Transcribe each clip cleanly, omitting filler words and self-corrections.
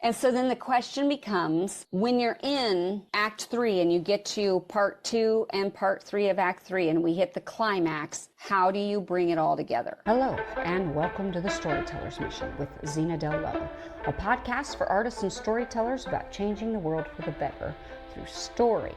And so then the question becomes, when you're in Act 3 and you get to Part 2 and Part 3 of Act 3 and we hit the climax, how do you bring it all together? Hello, and welcome to the Storyteller's Mission with Zena, a podcast for artists and storytellers about changing the world for the better through story.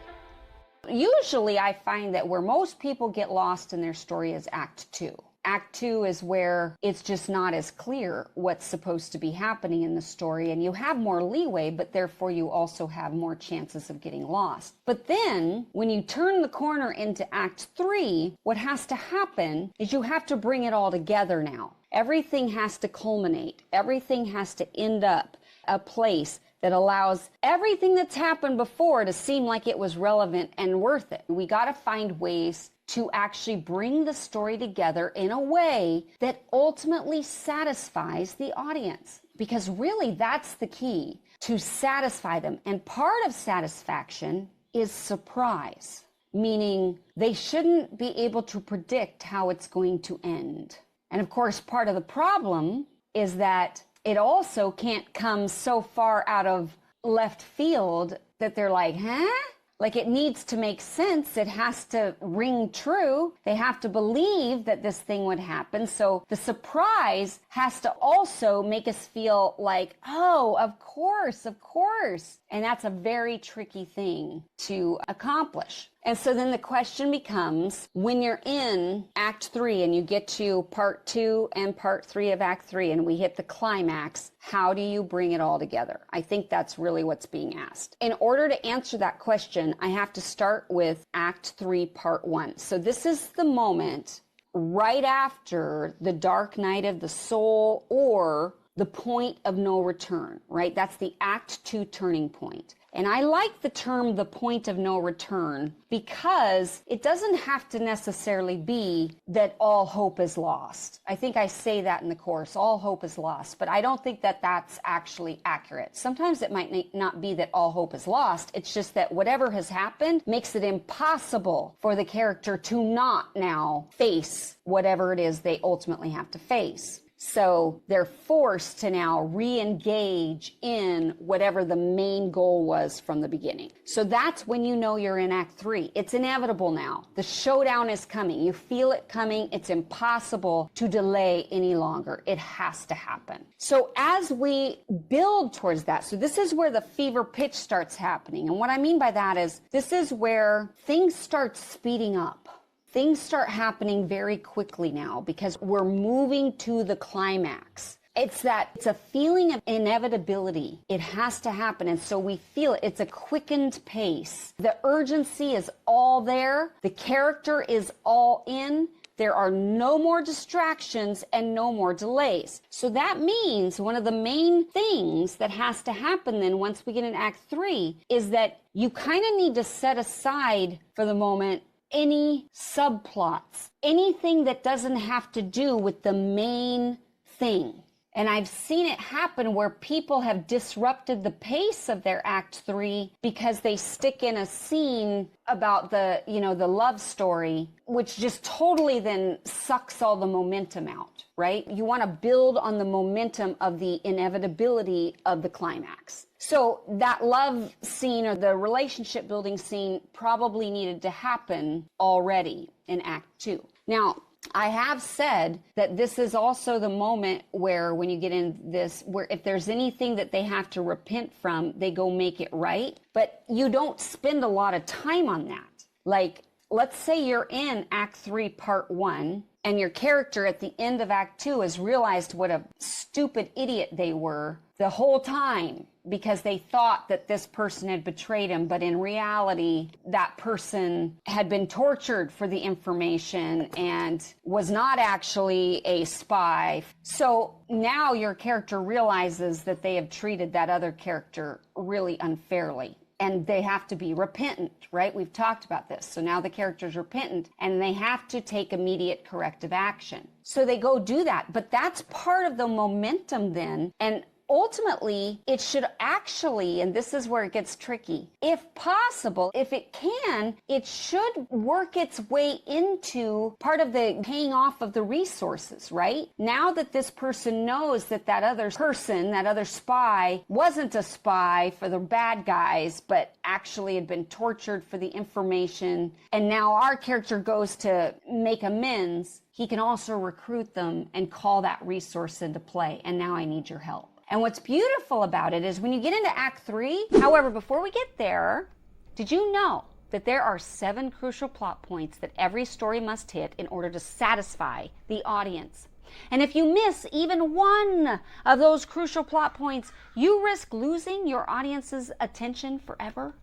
Usually I find that where most people get lost in their story is Act 2. Act 2 is where it's just not as clear what's supposed to be happening in the story, and you have more leeway, but therefore you also have more chances of getting lost. But then, when you turn the corner into Act 3, what has to happen is you have to bring it all together now. Everything has to culminate. Everything has to end up a place that allows everything that's happened before to seem like it was relevant and worth it. We got to find ways to actually bring the story together in a way that ultimately satisfies the audience. Because really that's the key, to satisfy them. And part of satisfaction is surprise, meaning they shouldn't be able to predict how it's going to end. And of course, part of the problem is that it also can't come so far out of left field that they're like, huh? Like, it needs to make sense. It has to ring true. They have to believe that this thing would happen. So the surprise has to also make us feel like, oh, of course, of course. And that's a very tricky thing to accomplish. And so then the question becomes, when you're in Act 3 and you get to Part 2 and Part 3 of Act 3 and we hit the climax, how do you bring it all together? I think that's really what's being asked. In order to answer that question, I have to start with Act 3, Part 1. So this is the moment right after the dark night of the soul or the point of no return, right? That's the Act 2 turning point. And I like the term the point of no return because it doesn't have to necessarily be that all hope is lost. I think I say that in the course, all hope is lost, but I don't think that that's actually accurate. Sometimes it might not be that all hope is lost. It's just that whatever has happened makes it impossible for the character to not now face whatever it is they ultimately have to face. So they're forced to now re-engage in whatever the main goal was from the beginning. So that's when you know you're in Act 3. It's inevitable now. The showdown is coming. You feel it coming. It's impossible to delay any longer. It has to happen. So as we build towards that, so this is where the fever pitch starts happening. And what I mean by that is this is where things start speeding up. Things start happening very quickly now because we're moving to the climax. It's a feeling of inevitability. It has to happen. And so we feel it. It's a quickened pace. The urgency is all there. The character is all in. There are no more distractions and no more delays. So that means one of the main things that has to happen then once we get in Act 3 is that you kind of need to set aside for the moment any subplots, anything that doesn't have to do with the main thing. And I've seen it happen where people have disrupted the pace of their Act 3 because they stick in a scene about the love story, which just totally then sucks all the momentum out, right? You want to build on the momentum of the inevitability of the climax. So that love scene or the relationship building scene probably needed to happen already in Act 2. Now, I have said that this is also the moment where when you get in this, where if there's anything that they have to repent from, they go make it right. But you don't spend a lot of time on that. Like, let's say you're in Act 3, Part 1, and your character at the end of Act 2 has realized what a stupid idiot they were the whole time because they thought that this person had betrayed him, but in reality, that person had been tortured for the information and was not actually a spy. So now your character realizes that they have treated that other character really unfairly. And they have to be repentant, right? We've talked about this. So now the character's repentant and they have to take immediate corrective action. So they go do that. But that's part of the momentum then. And ultimately, it should actually, and this is where it gets tricky, if possible, if it can, it should work its way into part of the paying off of the resources, right? Now that this person knows that that other person, that other spy, wasn't a spy for the bad guys, but actually had been tortured for the information, and now our character goes to make amends, he can also recruit them and call that resource into play. And now I need your help. And what's beautiful about it is when you get into Act 3, however, before we get there, did you know that there are 7 crucial plot points that every story must hit in order to satisfy the audience? And if you miss even one of those crucial plot points, you risk losing your audience's attention forever.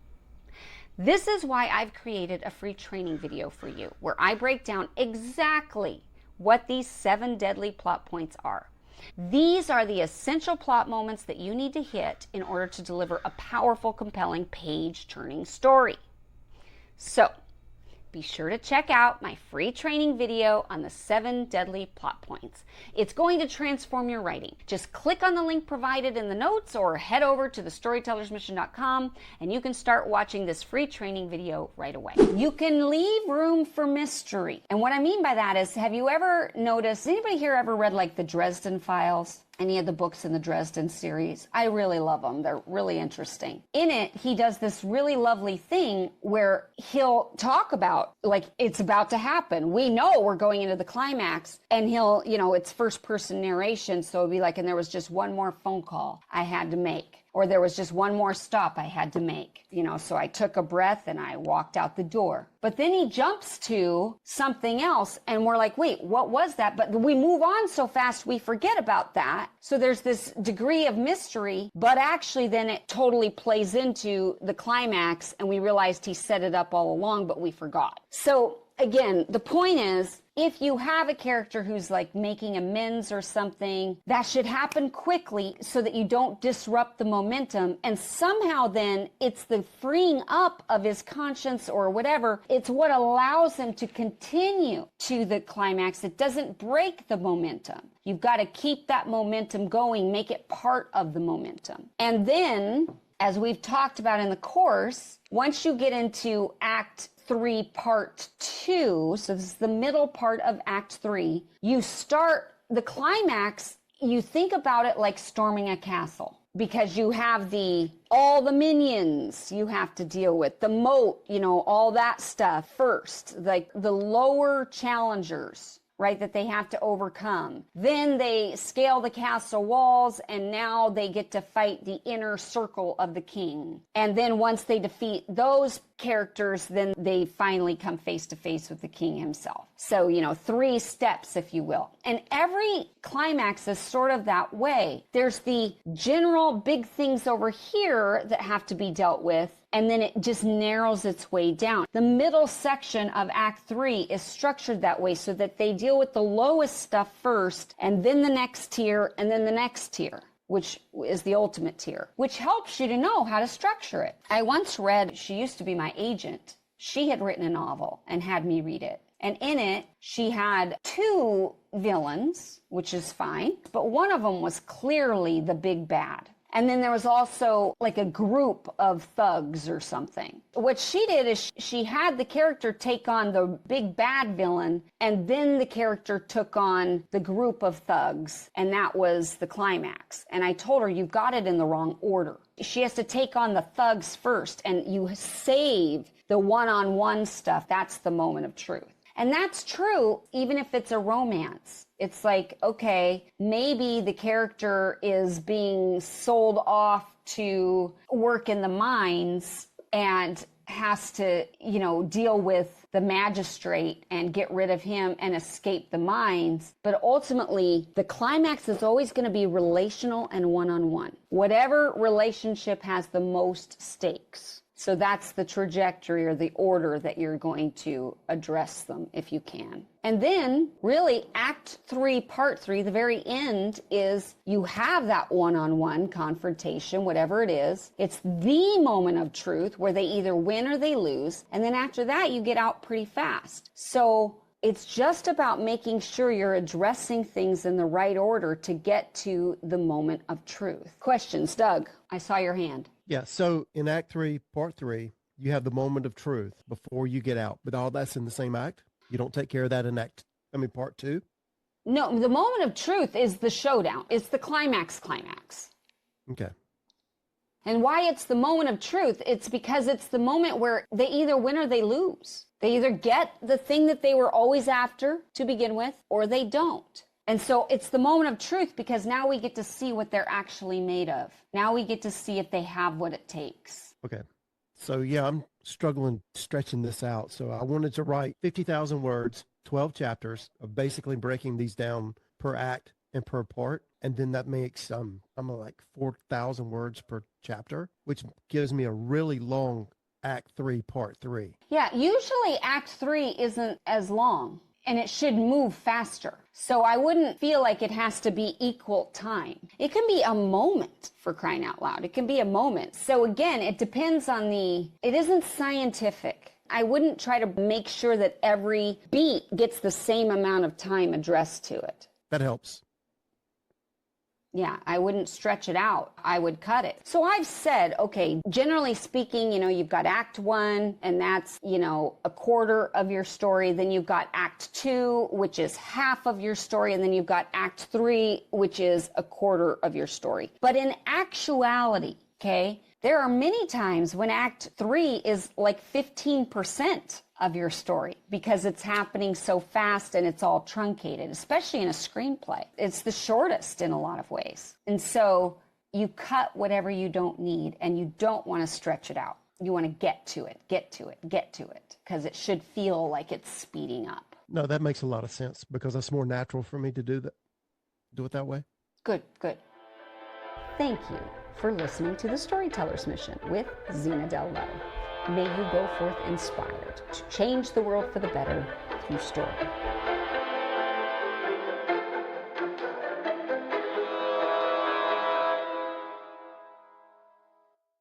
This is why I've created a free training video for you, where I break down exactly what these 7 deadly plot points are. These are the essential plot moments that you need to hit in order to deliver a powerful, compelling, page-turning story. So, be sure to check out my free training video on the 7 deadly plot points. It's going to transform your writing. Just click on the link provided in the notes or head over to thestorytellersmission.com and you can start watching this free training video right away. You can leave room for mystery. And what I mean by that is, have you ever noticed, anybody here ever read like the Dresden Files? Any of the books in the Dresden series? I really love them. They're really interesting. In it, he does this really lovely thing where he'll talk about, like, it's about to happen. We know we're going into the climax, and he'll, it's first person narration. So it'll be like, and there was just one more phone call I had to make. Or there was just one more stop I had to make, so I took a breath and I walked out the door. But then he jumps to something else and we're like, wait, what was that? But we move on so fast we forget about that. So there's this degree of mystery, but actually then it totally plays into the climax and we realized he set it up all along, but we forgot. So again, the point is, if you have a character who's like making amends or something, that should happen quickly so that you don't disrupt the momentum. And somehow then it's the freeing up of his conscience or whatever. It's what allows him to continue to the climax. It doesn't break the momentum. You've got to keep that momentum going, make it part of the momentum. And then, as we've talked about in the course, once you get into Act 3, Part 2, so this is the middle part of Act 3, you start the climax, you think about it like storming a castle. Because you have all the minions you have to deal with, the moat, all that stuff first, like the lower challengers, right, that they have to overcome. Then they scale the castle walls, and now they get to fight the inner circle of the king. And then once they defeat those characters, then they finally come face to face with the king himself. So, 3 steps, if you will. And every climax is sort of that way. There's the general big things over here that have to be dealt with, and then it just narrows its way down. The middle section of Act 3 is structured that way so that they deal with the lowest stuff first, and then the next tier, and then the next tier, which is the ultimate tier, which helps you to know how to structure it. I once read, she used to be my agent. She had written a novel and had me read it. And in it, she had 2 villains, which is fine, but one of them was clearly the big bad. And then there was also like a group of thugs or something. What she did is she had the character take on the big bad villain, and then the character took on the group of thugs, and that was the climax. And I told her, you've got it in the wrong order. She has to take on the thugs first, and you save the one-on-one stuff. That's the moment of truth. And that's true even if it's a romance. It's like, okay, maybe the character is being sold off to work in the mines and has to, deal with the magistrate and get rid of him and escape the mines. But ultimately, the climax is always going to be relational and one-on-one. Whatever relationship has the most stakes. So that's the trajectory or the order that you're going to address them if you can. And then really Act 3, Part 3, the very end is you have that one-on-one confrontation, whatever it is. It's the moment of truth where they either win or they lose. And then after that, you get out pretty fast. So It's just about making sure you're addressing things in the right order to get to the moment of truth. Questions, Doug? I saw your hand. Yeah. So in Act 3, Part 3, you have the moment of truth before you get out, but all that's in the same act. You don't take care of that in Part 2. No, the moment of truth is the showdown. It's the climax. Okay. And why it's the moment of truth, it's because it's the moment where they either win or they lose. They either get the thing that they were always after to begin with, or they don't. And so it's the moment of truth because now we get to see what they're actually made of. Now we get to see if they have what it takes. Okay. So yeah, I'm struggling stretching this out. So I wanted to write 50,000 words, 12 chapters of basically breaking these down per act and per part. And then that makes, I'm like 4,000 words per chapter, which gives me a really long Act 3, Part 3. Yeah, usually Act 3 isn't as long and it should move faster. So I wouldn't feel like it has to be equal time. It can be a moment, for crying out loud. It can be a moment. So again, it depends on it isn't scientific. I wouldn't try to make sure that every beat gets the same amount of time addressed to it. That helps. Yeah, I wouldn't stretch it out. I would cut it. So I've said, okay, generally speaking, you've got Act 1, and that's, a quarter of your story. Then you've got Act 2, which is half of your story. And then you've got Act 3, which is a quarter of your story. But in actuality, okay, there are many times when Act 3 is like 15% of your story because it's happening so fast and it's all truncated, especially in a screenplay. It's the shortest in a lot of ways. And so you cut whatever you don't need and you don't want to stretch it out. You want to get to it, because it should feel like it's speeding up. No, that makes a lot of sense because that's more natural for me to do it that way. Good. Thank you for listening to The Storyteller's Mission with Zena Del Lowe. May you go forth inspired to change the world for the better through story.